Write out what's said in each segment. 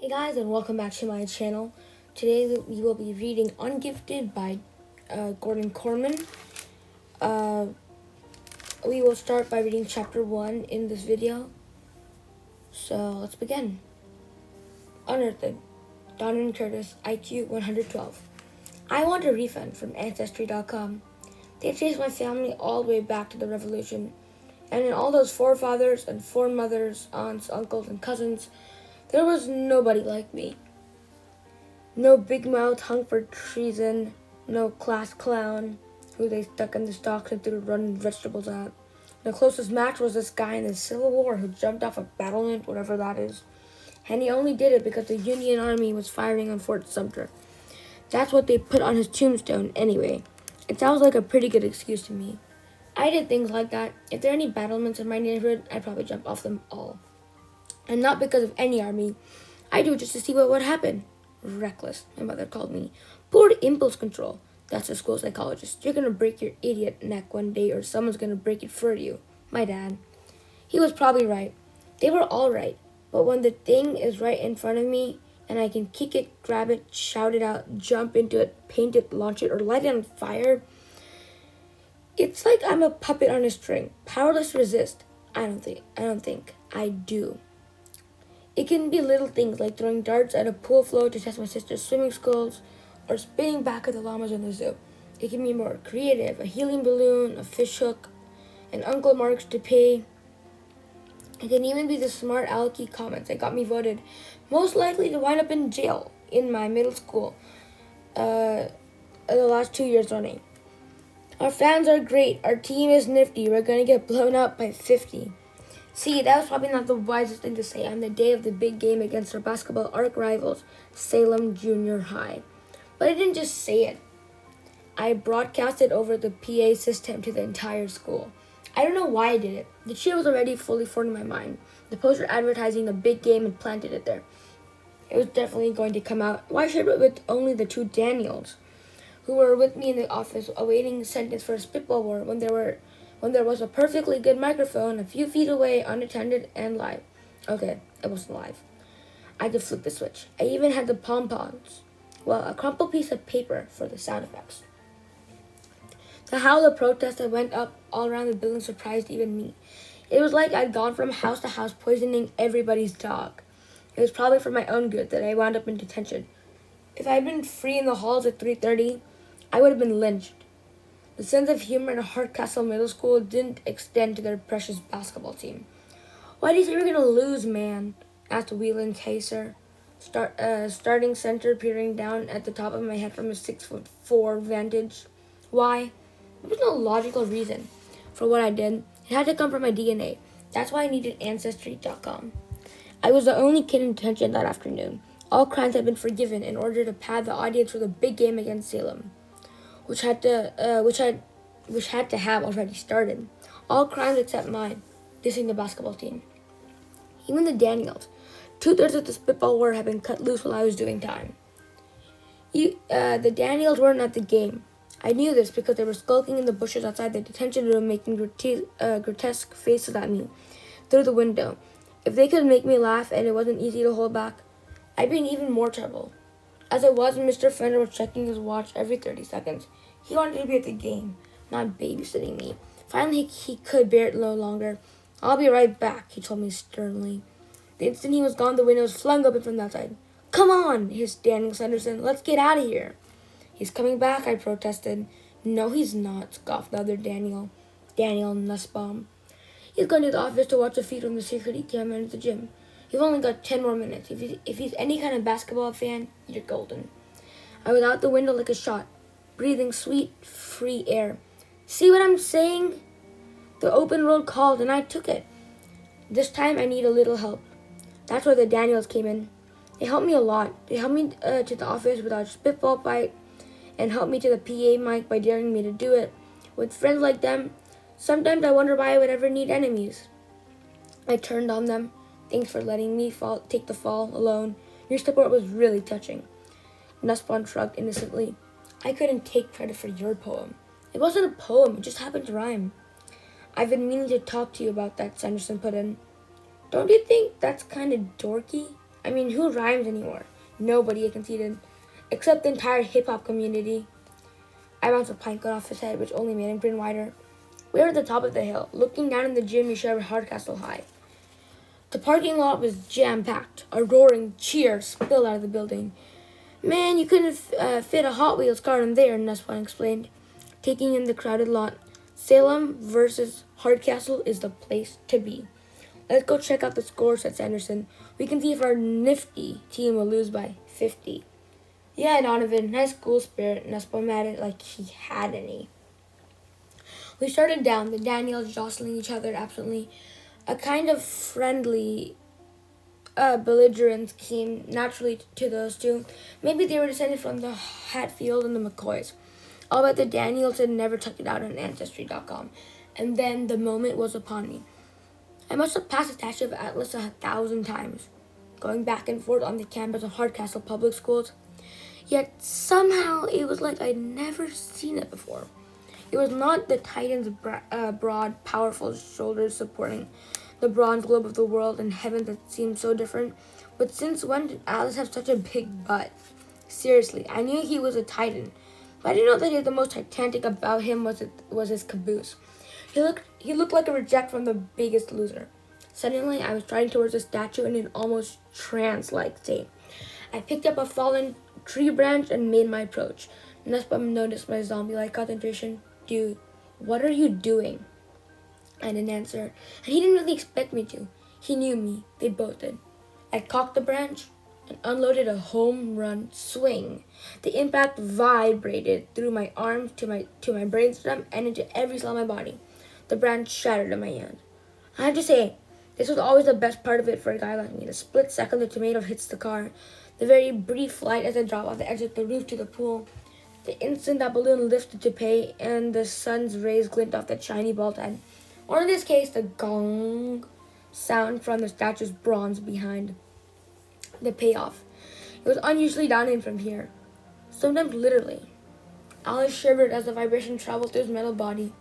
Hey guys, and welcome back to my channel. Today we will be reading Ungifted by Korman. Uh, we will start by reading chapter 1 in this video. So let's begin. Unearthed. Don Curtis, IQ 112. I want a refund from Ancestry.com. They traced my family all the way back to the Revolution. And in all those forefathers and foremothers, aunts, uncles, and cousins, there was nobody like me. No big mouth hung for treason, no class clown who they stuck in the stocks and threw rotten vegetables at. The closest match was this guy in the Civil War who jumped off a battlement, whatever that is. And he only did it because the Union Army was firing on Fort Sumter. That's what they put on his tombstone anyway. It sounds like a pretty good excuse to me. I did things like that. If there are any battlements in my neighborhood, I'd probably jump off them all. And not because of any army. I do it just to see what would happen. Reckless, my mother called me. Poor impulse control. That's a school psychologist. You're gonna break your idiot neck one day or someone's gonna break it for you. My dad. He was probably right. They were all right. But when the thing is right in front of me and I can kick it, grab it, shout it out, jump into it, paint it, launch it, or light it on fire, it's like I'm a puppet on a string. Powerless to resist. I don't think. I do. It can be little things like throwing darts at a pool float to test my sister's swimming skills or spinning back at the llamas in the zoo. It can be more creative, a helium balloon, a fish hook, an Uncle Mark's toupee. It can even be the smart alecky comments that got me voted most likely to wind up in jail in my middle school the last 2 years running. Our fans are great. Our team is nifty. We're going to get blown up by 50. See, that was probably not the wisest thing to say on the day of the big game against our basketball arch rivals, Salem Junior High. But I didn't just say it. I broadcasted over the PA system to the entire school. I don't know why I did it. The cheer was already fully formed in my mind. The poster advertising the big game had planted it there. It was definitely going to come out. Why share it with only the two Daniels, who were with me in the office awaiting sentence for a spitball war when there was a perfectly good microphone a few feet away, unattended and live. Okay, it wasn't live. I could flip the switch. I even had the pom-poms. Well, a crumpled piece of paper for the sound effects. The howl of protest that went up all around the building surprised even me. It was like I'd gone from house to house poisoning everybody's dog. It was probably for my own good that I wound up in detention. If I had been free in the halls at 3:30, I would have been lynched. The sense of humor in Hardcastle Middle School didn't extend to their precious basketball team. Why do you say we're going to lose, man? Asked Whelan Kaiser, starting center, peering down at the top of my head from a 6'4" vantage. Why? There was no logical reason for what I did. It had to come from my DNA. That's why I needed Ancestry.com. I was the only kid in detention that afternoon. All crimes had been forgiven in order to pad the audience for the big game against Salem, which had to have already started. All crimes except mine, dissing the basketball team. Even the Daniels. 2/3 of the spitball war had been cut loose while I was doing time. The Daniels weren't at the game. I knew this because they were skulking in the bushes outside the detention room, making grotesque faces at me through the window. If they could make me laugh and it wasn't easy to hold back, I'd be in even more trouble. As it was, Mr. Fender was checking his watch every 30 seconds. He wanted to be at the game, not babysitting me. Finally, he could bear it no longer. I'll be right back, he told me sternly. The instant he was gone, the window was flung open from the outside. Come on, hissed Daniel Sanderson. Let's get out of here. He's coming back, I protested. No, he's not, scoffed the other Daniel Nussbaum. He's going to the office to watch the feed from the security camera at the gym. You've only got 10 more minutes. If he's any kind of basketball fan, you're golden. I was out the window like a shot, breathing sweet, free air. See what I'm saying? The open road called, and I took it. This time I need a little help. That's where the Daniels came in. They helped me a lot. They helped me to the office without a spitball fight and helped me to the PA mic by daring me to do it. With friends like them, sometimes I wonder why I would ever need enemies. I turned on them. Thanks for letting me take the fall alone. Your support was really touching. Nussbaum shrugged innocently. I couldn't take credit for your poem. It wasn't a poem, it just happened to rhyme. I've been meaning to talk to you about that, Sanderson put in. Don't you think that's kind of dorky? I mean, who rhymes anymore? Nobody, he conceded, except the entire hip-hop community. I bounced a pint gun off his head, which only made him grin wider. We were at the top of the hill. Looking down in the gym, you showed Hardcastle High. The parking lot was jam-packed. A roaring cheer spilled out of the building. Man, you couldn't fit a Hot Wheels car in there, Nussbaum explained, taking in the crowded lot. Salem versus Hardcastle is the place to be. Let's go check out the score, said Sanderson. We can see if our nifty team will lose by 50. Yeah, Donovan, nice school spirit, Nussbaum added like he had any. We started down, the Daniels jostling each other absently. A kind of friendly belligerence came naturally to those two. Maybe they were descended from the Hatfield and the McCoys. I'll bet the Daniels had never tucked it out on Ancestry.com. And then the moment was upon me. I must have passed the statue of Atlas 1,000 times, going back and forth on the campus of Hardcastle Public Schools. Yet somehow it was like I'd never seen it before. It was not the Titan's broad, powerful shoulders supporting the bronze globe of the world and heaven that seemed so different. But since when did Atlas have such a big butt? Seriously, I knew he was a Titan, but I didn't know that the most titanic about him was his caboose. He looked like a reject from The Biggest Loser. Suddenly, I was striding towards the statue in an almost trance-like state. I picked up a fallen tree branch and made my approach. Nussbaum noticed my zombie-like concentration. Dude, what are you doing? I didn't answer, and he didn't really expect me to. He knew me. They both did. I cocked the branch and unloaded a home run swing. The impact vibrated through my arms to my brainstem and into every cell of my body. The branch shattered in my hand. I have to say, this was always the best part of it for a guy like me. The split second the tomato hits the car, the very brief flight as I drop off the edge of the roof to the pool, the instant that balloon lifted to pay, and the sun's rays glint off that shiny bald head. Or in this case, the gong sound from the statue's bronze behind the payoff. It was unusually downing from here, sometimes literally. Alice shivered as the vibration traveled through his metal body.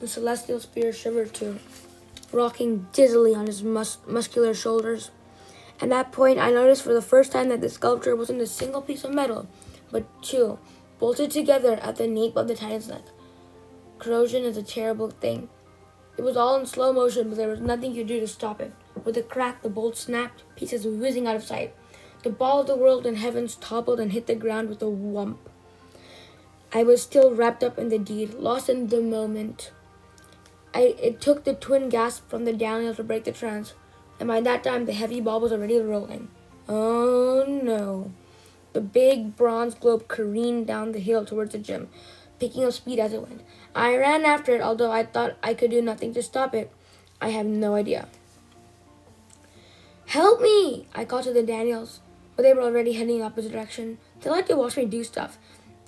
The celestial spear shivered too, rocking dizzily on his muscular shoulders. At that point, I noticed for the first time that the sculpture wasn't a single piece of metal, but two, bolted together at the nape of the Titan's neck. Corrosion is a terrible thing. It was all in slow motion, but there was nothing you could do to stop it. With a crack, the bolt snapped, pieces whizzing out of sight. The ball of the world and heavens toppled and hit the ground with a whump. I was still wrapped up in the deed, lost in the moment. It took the twin gasp from the Daniels to break the trance, and by that time the heavy ball was already rolling. Oh no. The big bronze globe careened down the hill towards the gym, picking up speed as it went. I ran after it, although I thought I could do nothing to stop it. I have no idea. Help me! I called to the Daniels, but they were already heading in the opposite direction. They liked to watch me do stuff.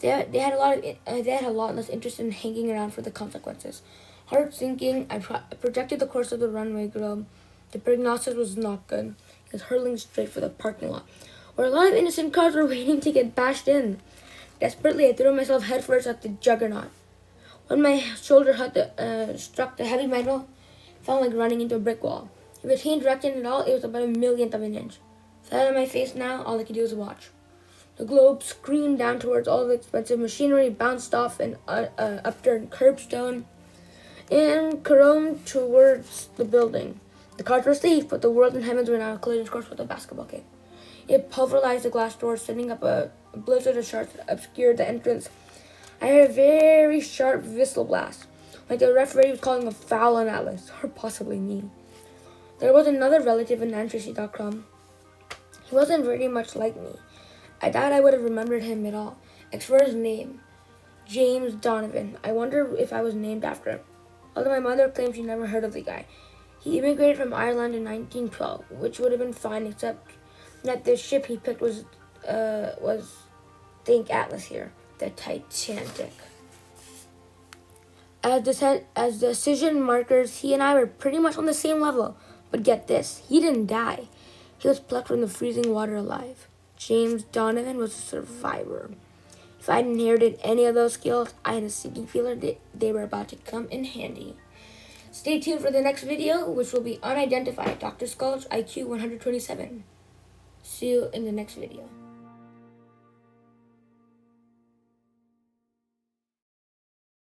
They had a lot less interest in hanging around for the consequences. Heart sinking, I projected the course of the runway globe. The prognosis was not good. It was hurtling straight for the parking lot, where a lot of innocent cars were waiting to get bashed in. Desperately, I threw myself headfirst at the juggernaut. When my shoulder struck the heavy metal, it felt like running into a brick wall. If it changed direction at all, it was about a millionth of an inch. Flat on my face now, all I could do was watch. The globe screamed down towards all the expensive machinery, bounced off an upturned curbstone, and carromed towards the building. The cars were safe, but the world and heavens were now a collision course with a basketball kick. It pulverized the glass doors, sending up a blizzard of shards that obscured the entrance. I heard a very sharp whistle blast, like the referee was calling a foul on Atlas, or possibly me. There was another relative in Ancestry.com. He wasn't very much like me. I doubt I would have remembered him at all, except for his name, James Donovan. I wonder if I was named after him, although my mother claims she never heard of the guy. He immigrated from Ireland in 1912, which would have been fine, except that the ship he picked was think Atlas here, the Titanic. As decision markers, he and I were pretty much on the same level. But get this, he didn't die. He was plucked from the freezing water alive. James Donovan was a survivor. If I'd inherited any of those skills, I had a sinking feeling that they were about to come in handy. Stay tuned for the next video, which will be Unidentified, Dr. Sculch, IQ 127. See you in the next video.